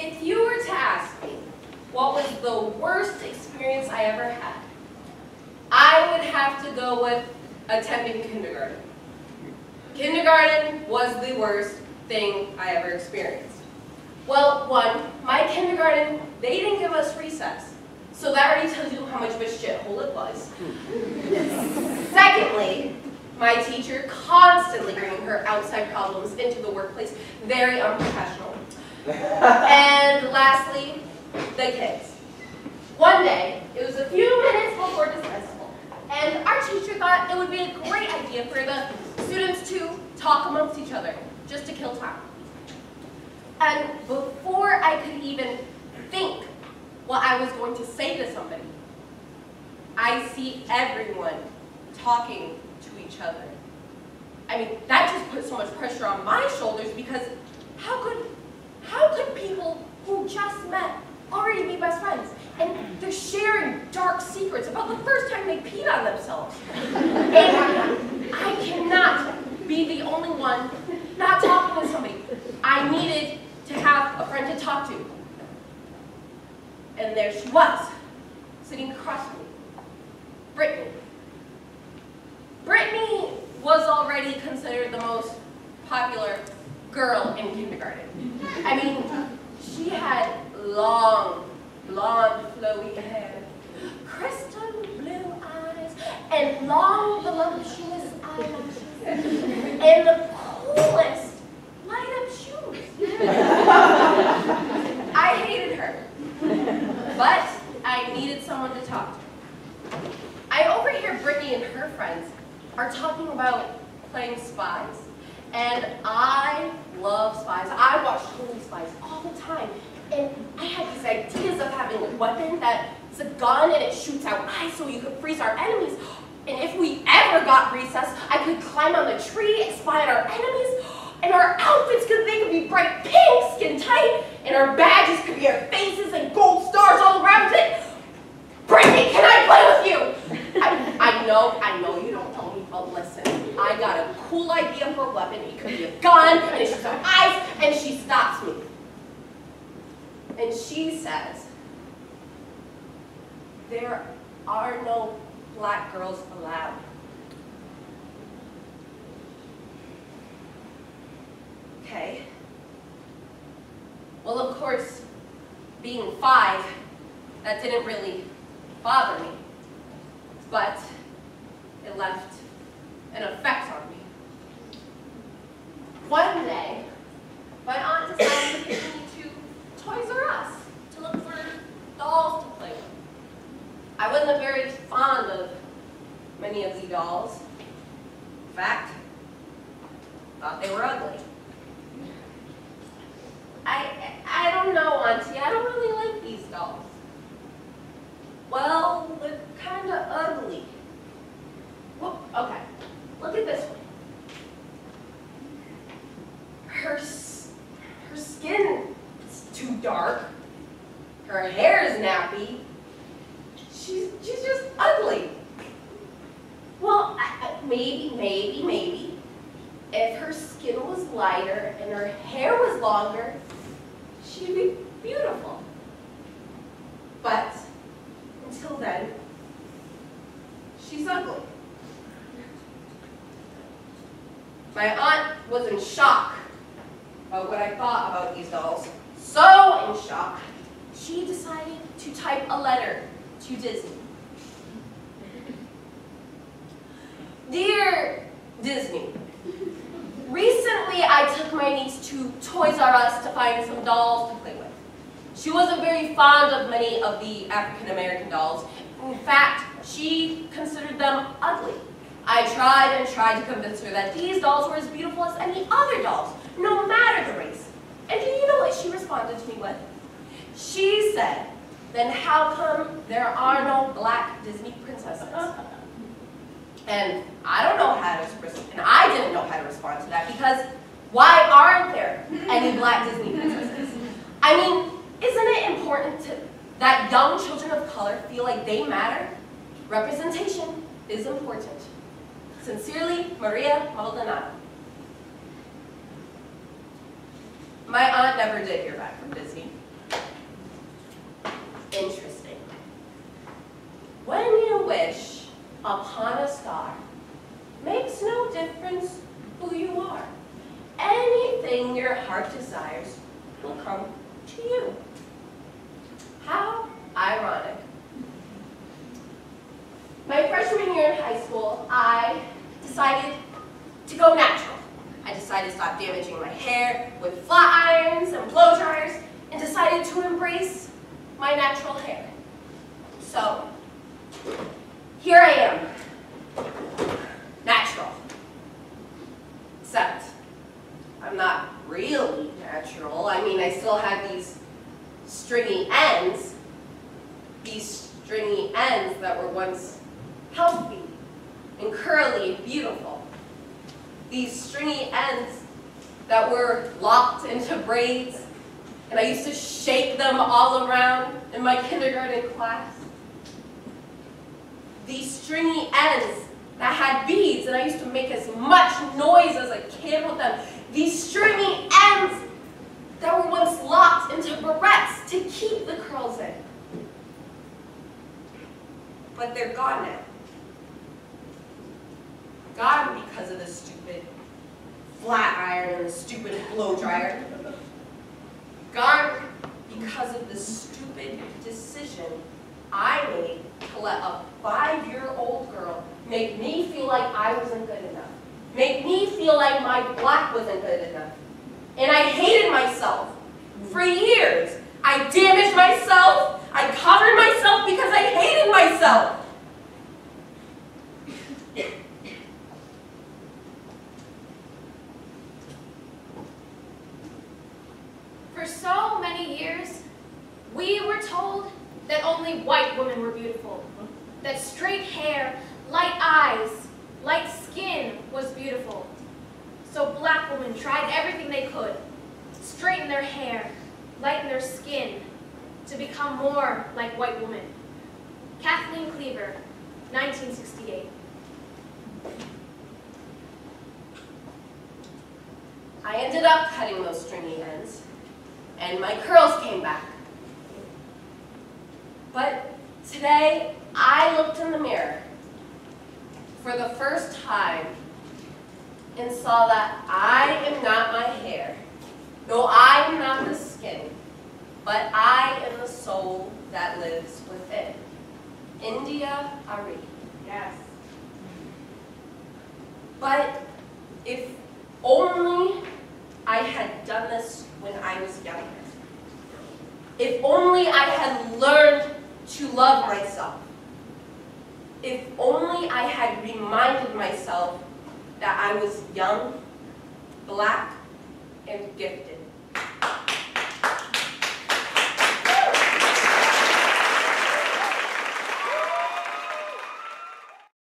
If you were to ask me what was the worst experience I ever had, I would have to go with attending kindergarten. Kindergarten was the worst thing I ever experienced. Well, one, my kindergarten, they didn't give us recess. So that already tells you how much of a shithole it was. Secondly, my teacher constantly bringing her outside problems into the workplace, very unprofessional. And lastly, the kids. One day, it was a few minutes before dismissal, and our teacher thought it would be a great idea for the students to talk amongst each other, just to kill time. And before I could even think what I was going to say to somebody, I see everyone talking to each other. I mean, that just put so much pressure on my shoulders because how could people who just met already be best friends? And they're sharing dark secrets about the first time they peed on themselves. And I cannot be the only one not talking to somebody. I needed to have a friend to talk to. And there she was, sitting across from me, Brittany. Brittany was already considered the most popular girl in kindergarten. I mean, she had long, blonde, flowy hair, crystal blue eyes, and long, voluptuous eyelashes, and the coolest light-up shoes. I hated her, but I needed someone to talk to. I overhear Brittany and her friends are talking about playing spies, and I love spies. I watch Totally Spies all the time, and I had these ideas of having a weapon that's a gun and it shoots out ice so you could freeze our enemies. And if we ever got recess, I could climb on the tree and spy on our enemies, and our outfits could be bright pink, skin tight, and our badges could be our faces and gold stars all around it. Brittany, can I play with you? I know you don't know me, but listen, I got a cool idea for a weapon. It could be a gun, and it shoots out ice, and she stops me. And she says, there are no black girls allowed. Okay. Well, of course, being 5, that didn't really bother me, but it left an effect on me. One day, my aunt decided to take me to Toys R Us to look for dolls to play with. I wasn't very fond of many of the dolls. In fact, thought they were ugly. I don't know, Auntie, I don't really like these dolls. Well, they're kind of ugly. Well, okay, look at this one. Her skin is too dark. Her hair is nappy. She's just ugly. Well, maybe, if her skin was lighter and her hair was longer, she'd be beautiful. But until then, she's ugly. My aunt was in shock about what I thought about these dolls. So in shock, she decided to type a letter to Disney. Dear Disney, recently I took my niece to Toys R Us to find some dolls to play with. She wasn't very fond of many of the African American dolls. In fact, she considered them ugly. I tried and tried to convince her that these dolls were as beautiful as any other dolls, no matter the race. And do you know what she responded to me with? She said, then how come there are no black Disney princesses? And I don't know how to respond, and I didn't know how to respond to that because why aren't there any black Disney princesses? I mean, isn't it important that young children of color feel like they matter? Representation is important. Sincerely, Maria Maldonado. My aunt never did hear back from Disney. will come to you. How ironic. My freshman year in high school, I decided to go natural. I decided to stop damaging my hair with flat irons and blow dryers and decided to embrace my natural hair. So, here I am, natural. Except, I'm not really natural. I mean, I still have these stringy ends that were once healthy and curly and beautiful. These stringy ends that were locked into braids, and I used to shake them all around in my kindergarten class. These stringy ends that had beads, and I used to make as much noise as I can with them. These stringy ends that were once locked into barrettes to keep the curls in. But they're gone now. Gone because of the stupid flat iron and the stupid blow dryer. Gone because of the stupid decision I made to let a 5-year-old girl make me feel like I wasn't good enough. Make me feel like my black wasn't good enough. And I hated myself. For years, I damaged myself. I covered myself because I hated myself. For so many years, we were told that only white women were beautiful, that straight hair, light eyes, light skin was beautiful. So black women tried everything they could, straighten their hair, lighten their skin, to become more like white women. Kathleen Cleaver, 1968. I ended up cutting those stringy ends, and my curls came back. But today, I looked in the mirror for the first time and saw that I am not my hair. No, I am not the skin, but I am the soul that lives within. India Ari. Yes. But if only I had done this when I was younger. If only I had learned to love myself. If only I had reminded myself that I was young, black, and gifted.